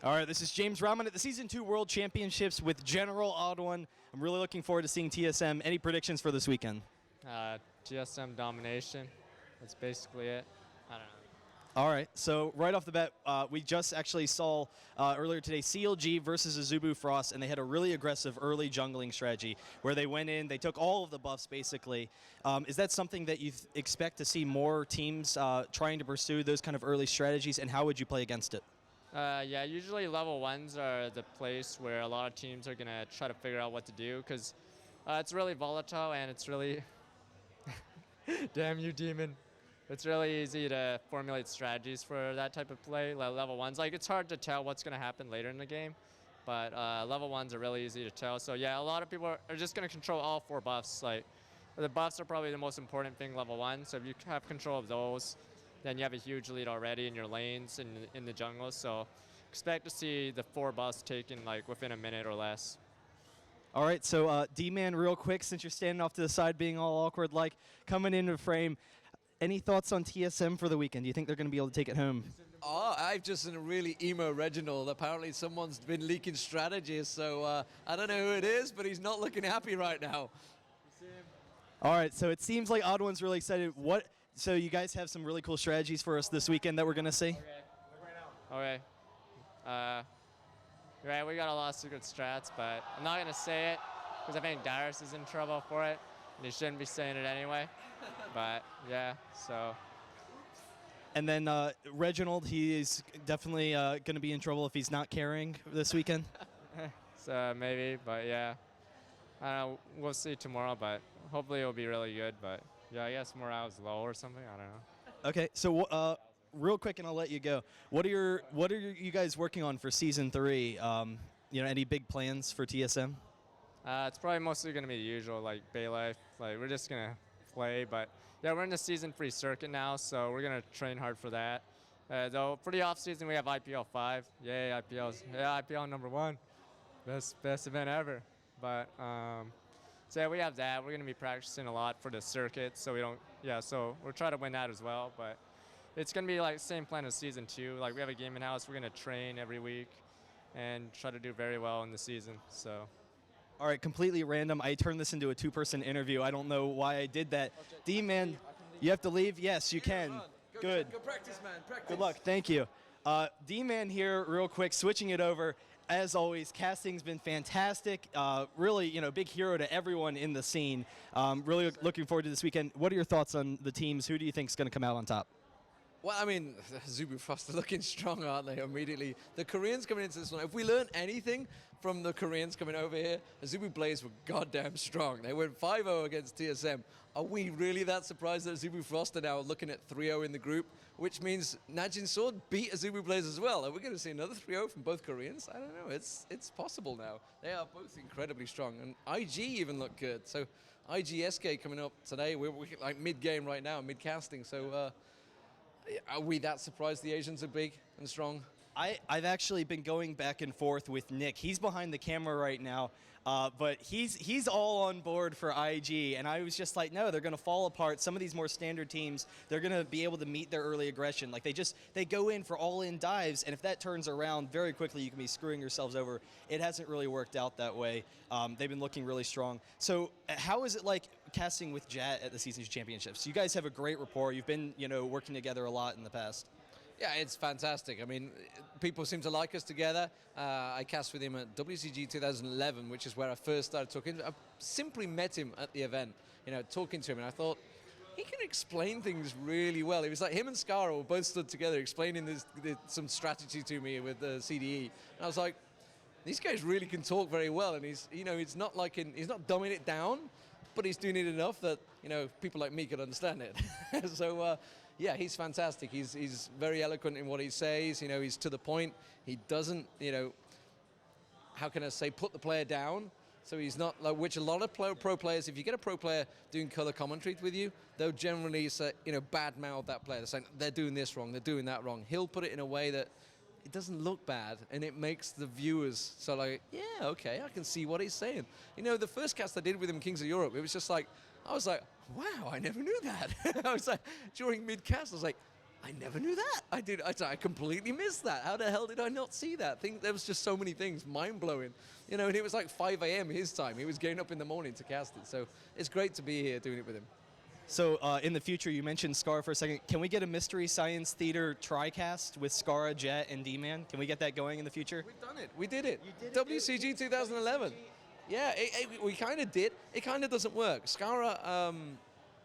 All right, this is James Rahman at the Season 2 World Championships with General Oddone. I'm really looking forward to seeing TSM. Any predictions for this weekend? TSM domination. That's basically it. I don't know. All right, so right off the bat, we just actually saw earlier today clg versus Azubu Frost, and they had a really aggressive early jungling strategy where they went in, they took all of the buffs basically. Is that something that you expect to see more teams trying to pursue those kind of early strategies, and how would you play against it? Yeah, usually level 1s are the place where a lot of teams are going to try to figure out what to do because it's really volatile and it's really... Damn you, Demon. It's really easy to formulate strategies for that type of play, level 1s. Like, it's hard to tell what's going to happen later in the game, but level 1s are really easy to tell. So yeah, a lot of people are just going to control all 4 buffs. Like, the buffs are probably the most important thing level 1, so if you have control of those, then you have a huge lead already in your lanes in the jungle. So expect to see the 4 buffs taken like within a minute or less. All right, so D-Man, real quick, since you're standing off to the side being all awkward, like coming into frame, any thoughts on TSM for the weekend? Do you think they're going to be able to take it home? Oh, I've just seen a really emo Reginald. Apparently someone's been leaking strategies, so I don't know who it is, but he's not looking happy right now. All right, so it seems like Oddone's really excited. So you guys have some really cool strategies for us this weekend that we're going to see? Okay. Okay. Right, we got a lot of secret strats, but I'm not going to say it because I think Darius is in trouble for it, and he shouldn't be saying it anyway. But yeah, so. And then Reginald, he is definitely going to be in trouble if he's not carrying this weekend. So maybe, but yeah. I don't know, we'll see tomorrow, but hopefully it'll be really good. But yeah, I guess morale is low or something. I don't know. Okay, so real quick, and I'll let you go. What are you guys working on for Season 3? Any big plans for TSM? It's probably mostly going to be the usual, like Bay Life. Like, we're just going to play, but yeah, we're in the Season 3 circuit now, so we're going to train hard for that. Though for the off season, we have IPL 5. Yay, IPL number 1. Best event ever. But so yeah, we have that. We're going to be practicing a lot for the circuit, so so we'll try to win that as well. But it's going to be like same plan as Season 2. Like, we have a game in-house. We're going to train every week and try to do very well in the season. So. All right, completely random. I turned this into a 2-person interview. I don't know why I did that. D-Man, you have to leave? Yes, you can. Good. Go practice, man. Practice. Good luck. Thank you. D-Man here, real quick, switching it over. As always, casting's been fantastic. Really, big hero to everyone in the scene. Really looking forward to this weekend. What are your thoughts on the teams? Who do you think is going to come out on top? Well, I mean, Azubu Frost are looking strong, aren't they, immediately? The Koreans coming into this one, if we learn anything from the Koreans coming over here, Azubu Blaze were goddamn strong. They went 5-0 against TSM. Are we really that surprised that Azubu Frost are now looking at 3-0 in the group, which means Najin Sword beat Azubu Blaze as well? Are we going to see another 3-0 from both Koreans? I don't know. It's possible now. They are both incredibly strong, and IG even look good. So IG SK coming up today. We're like mid-game right now, mid-casting, so... are we that surprised the Asians are big and strong? I've actually been going back and forth with Nick. He's behind the camera right now, but he's all on board for IG, and I was just like, no, they're going to fall apart. Some of these more standard teams, they're going to be able to meet their early aggression. Like, they go in for all-in dives, and if that turns around very quickly, you can be screwing yourselves over. It hasn't really worked out that way. They've been looking really strong. So how is it like casting with Jat at the Season 2 Championships? You guys have a great rapport. You've been working together a lot in the past. Yeah, it's fantastic. I mean, people seem to like us together. I cast with him at WCG 2011, which is where I first started talking. I simply met him at the event, talking to him, and I thought, he can explain things really well. It was like him and Skara both stood together explaining some strategy to me with the CDE. And I was like, these guys really can talk very well, and he's not dumbing it down, but he's doing it enough that people like me could understand it. So yeah, he's fantastic. He's very eloquent in what he says. He's to the point. He doesn't how can I say, put the player down. So he's not like, which a lot of pro players, if you get a pro player doing color commentary with you, they'll generally say, badmouth that player. They're saying they're doing this wrong, they're doing that wrong. He'll put it in a way that it doesn't look bad, and it makes the viewers so like, yeah, okay, I can see what he's saying. The first cast I did with him, Kings of Europe, it was just like, I was like, wow, I never knew that. I was like, during mid-cast, I was like, I never knew that. I completely missed that. How the hell did I not see that? There was just so many things, mind-blowing. And it was like 5 a.m. his time. He was getting up in the morning to cast it. So it's great to be here doing it with him. So in the future, you mentioned Scar for a second. Can we get a Mystery Science Theater TriCast with Scara, Jet, and D-Man? Can we get that going in the future? We've done it. We did it. WCG 2011. Yeah, we kind of did. It kind of doesn't work. Scara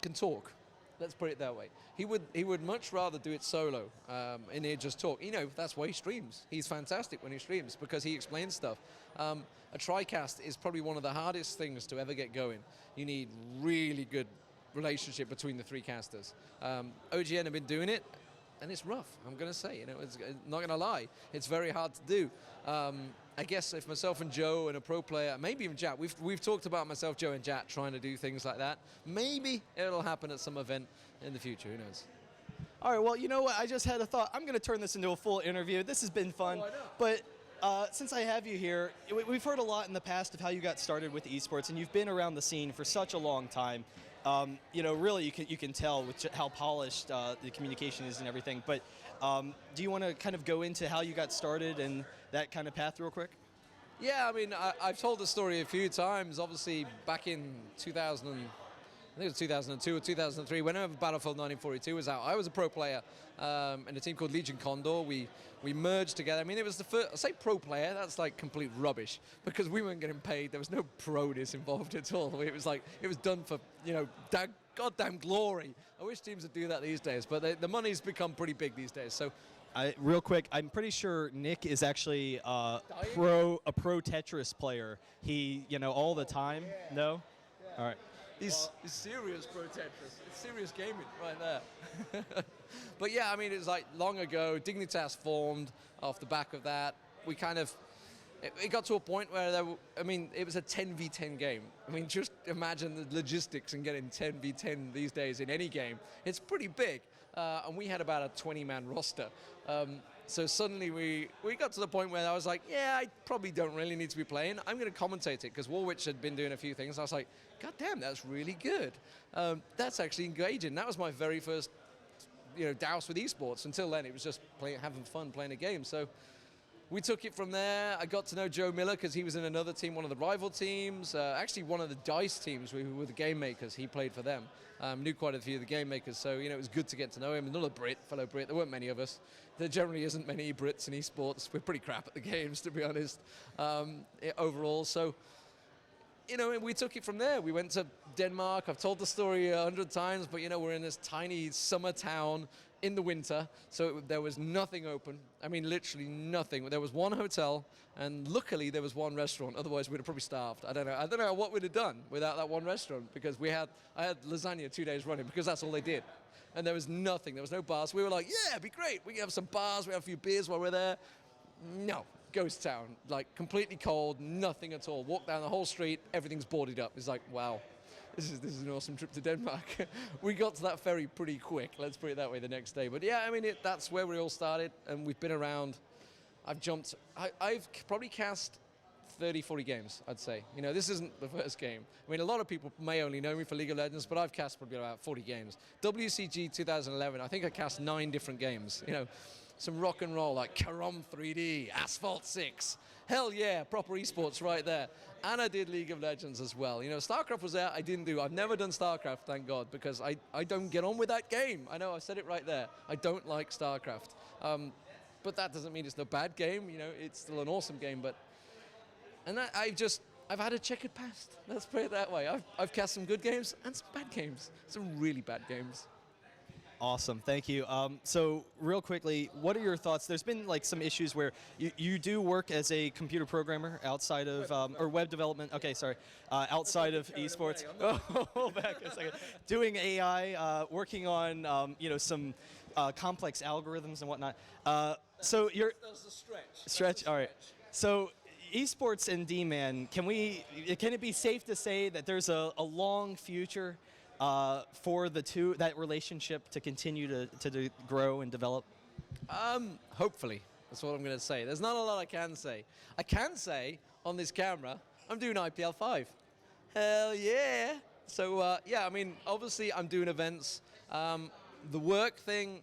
can talk. Let's put it that way. He would much rather do it solo and he'd just talk. That's why he streams. He's fantastic when he streams because he explains stuff. A TriCast is probably one of the hardest things to ever get going. You need really good relationship between the three casters. OGN have been doing it, and it's rough. I'm going to say, it's not going to lie. It's very hard to do. I guess if myself and Joe and a pro player, maybe even Jat, we've talked about myself, Joe, and Jat trying to do things like that. Maybe it'll happen at some event in the future. Who knows? All right. Well, you know what? I just had a thought. I'm going to turn this into a full interview. This has been fun. But since I have you here, we've heard a lot in the past of how you got started with esports, and you've been around the scene for such a long time. Really, you can tell with how polished the communication is and everything. But do you want to kind of go into how you got started and that kind of path real quick? Yeah, I mean, I've told the story a few times. Obviously, back in 2000, I think it was 2002 or 2003, whenever Battlefield 1942 was out, I was a pro player in a team called Legion Condor. We merged together. I mean, it was the first, I say pro player, that's like complete rubbish because we weren't getting paid. There was no proness involved at all. It was done for, goddamn glory. I wish teams would do that these days, but the money's become pretty big these days. So, real quick, I'm pretty sure Nick is actually a pro Tetris player. He, all the time. Yeah. No? Yeah. All right. He's serious pro Tetris. It's serious gaming right there. But yeah, I mean, it was like long ago. Dignitas formed off the back of that. We kind of, it got to a point where it was a 10v10 game. I mean, just imagine the logistics and getting 10v10 these days in any game. It's pretty big. And we had about a 20-man roster. So suddenly we got to the point where I was like, yeah, I probably don't really need to be playing. I'm going to commentate it because Warwich had been doing a few things. I was like, God damn, that's really good. That's actually engaging. That was my very first, douse with esports. Until then, it was just having fun playing a game. So we took it from there. I got to know Joe Miller because he was in another team, one of the rival teams. Actually, one of the DICE teams. We were the Game Makers. He played for them. Knew quite a few of the Game Makers. So, it was good to get to know him. Another fellow Brit. There weren't many of us. There generally isn't many Brits in esports. We're pretty crap at the games, to be honest, overall. So, we took it from there. We went to Denmark. I've told the story 100 times, but, we're in this tiny summer town in the winter, so there was nothing open. I mean, literally nothing. There was one hotel, and luckily there was one restaurant. Otherwise, we'd have probably starved. I don't know what we'd have done without that one restaurant, because I had lasagna 2 days running, because that's all they did. And there was nothing. There was no bars. We were like, yeah, it'd be great. We can have some bars. We have a few beers while we're there. No. Ghost town. Like, completely cold. Nothing at all. Walk down the whole street. Everything's boarded up. It's like, wow. This is an awesome trip to Denmark. We got to that ferry pretty quick, let's put it that way, the next day. But yeah, I mean, that's where we all started, and we've been around. I've probably cast 30, 40 games, I'd say. This isn't the first game. I mean, a lot of people may only know me for League of Legends, but I've cast probably about 40 games. WCG 2011, I think I cast 9 different games. Some rock and roll, like Karom 3D, Asphalt 6. Hell yeah, proper esports right there. And I did League of Legends as well. StarCraft was there, I didn't do. I've never done StarCraft, thank God, because I don't get on with that game. I know, I said it right there. I don't like StarCraft. But that doesn't mean it's a bad game. It's still an awesome game. I've had a checkered past. Let's put it that way. I've cast some good games and some bad games. Some really bad games. Awesome, thank you. So real quickly, what are your thoughts? There's been some issues where you do work as a computer programmer outside of, or web development, okay, sorry, outside of esports. Hold back a second. Doing AI, working on, some complex algorithms and whatnot. So you're... That's a stretch. Stretch, all right. So esports and D-Man, can it be safe to say that there's a long future for that relationship to continue to grow and develop? Hopefully. That's what I'm going to say. There's not a lot I can say. I can say on this camera, I'm doing IPL 5. Hell yeah. So, yeah, I mean, obviously I'm doing events. The work thing,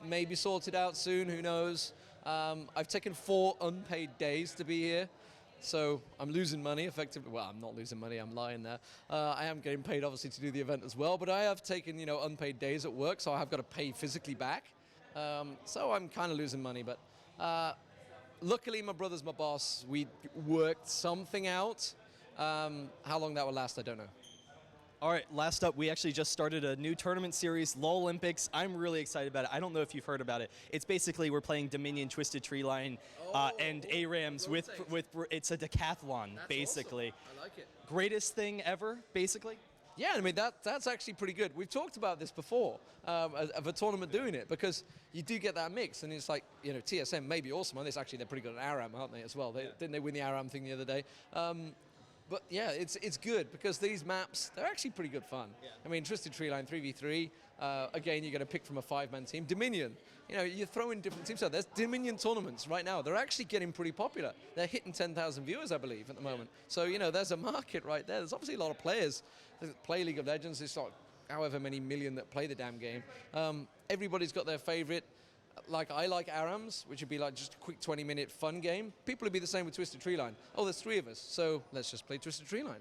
maybe sorted out soon, who knows. I've taken 4 unpaid days to be here. So I'm losing money effectively. Well, I'm not losing money, I'm lying there. I am getting paid obviously to do the event as well, but I have taken, you know, unpaid days at work, so I have got to pay physically back. So I'm kind of losing money, but luckily my brother's my boss. We worked something out. How long that will last, I don't know. All right, last up, we actually just started a new tournament series, LOL Olympics. I'm really excited about it. I don't know if you've heard about it. It's basically we're playing Dominion, Twisted Tree Line, and ARAMs with it's a decathlon, That's basically. awesome. I like it. Greatest thing ever, basically. Yeah, I mean, that's actually pretty good. We've talked about this before, of a tournament doing it, because you do get that mix, and it's like, you know, TSM may be awesome on this. Actually, they're pretty good at ARAM, aren't they, as well? Didn't they win the ARAM thing the other day? But yeah, it's good, because these maps, they're actually pretty good fun. Yeah. I mean, Twisted Tree Line 3v3, again, you're going to pick from a 5-man team. Dominion, you know, you're throwing different teams out. There's Dominion tournaments right now. They're actually getting pretty popular. They're hitting 10,000 viewers, I believe, at the moment. So, you know, there's a market right there. There's obviously a lot of players that play League of Legends. It's like however many million that play the damn game. Everybody's got their favorite. Like, I like ARAMs, which would be like just a quick 20-minute fun game. People would be the same with Twisted Tree Line. Oh, there's 3 of us, so let's just play Twisted Tree Line.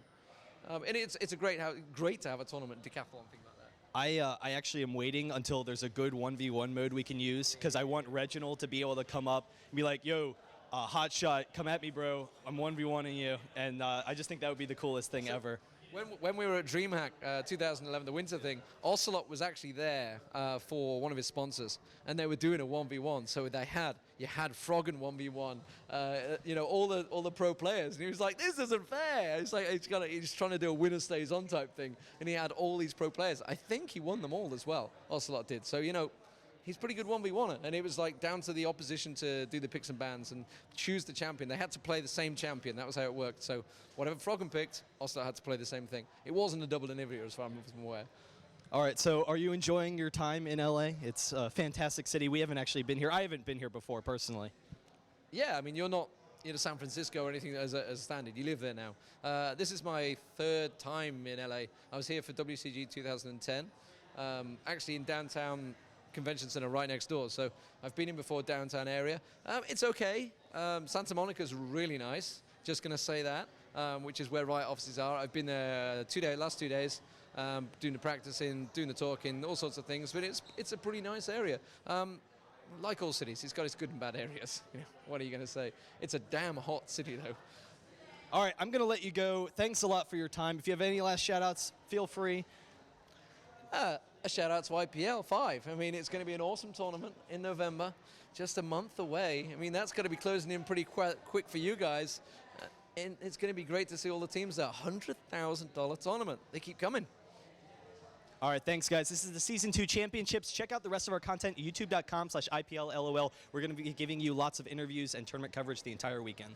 And it's a great to have a tournament, decathlon thing like that. I actually am waiting until there's a good 1v1 mode we can use, because I want Reginald to be able to come up and be like, yo, hot shot, come at me, bro. I'm 1v1ing you. And I just think that would be the coolest thing ever. When we were at DreamHack 2011, the winter thing, Ocelot was actually there for one of his sponsors, and they were doing a 1v1. So you had Froggen 1v1, you know, all the pro players, and he was like, "This isn't fair." It's like he's trying to do a winner stays on type thing, and he had all these pro players. I think he won them all as well. Ocelot did. So, you know, he's pretty good 1v1er, and it was like down to the opposition to do the picks and bans and choose the champion. They had to play the same champion. That was how it worked. So whatever Froggen picked, Ocelot had to play the same thing. It wasn't a double inhibitor as far as I'm aware. All right, so are you enjoying your time in LA? It's a fantastic city. We haven't actually been here. I haven't been here before, personally. Yeah, I mean, you're not San Francisco or anything as a standard. You live there now. This is my 3rd time in LA. I was here for WCG 2010, actually in downtown Convention Center right next door. So I've been in before, downtown area. It's okay. Santa Monica's really nice. Just going to say that, which is where Riot offices are. I've been there last 2 days, doing the practicing, doing the talking, all sorts of things. But it's a pretty nice area. Like all cities, it's got its good and bad areas. You know, what are you going to say? It's a damn hot city, though. All right, I'm going to let you go. Thanks a lot for your time. If you have any last shout-outs, feel free. A shout out to IPL 5. I mean, it's going to be an awesome tournament in November, just a month away. I mean, that's going to be closing in pretty quick for you guys. And it's going to be great to see all the teams there. $100,000 tournament. They keep coming. All right, thanks, guys. This is the Season 2 Championships. Check out the rest of our content, youtube.com/IPLLOL. We're going to be giving you lots of interviews and tournament coverage the entire weekend.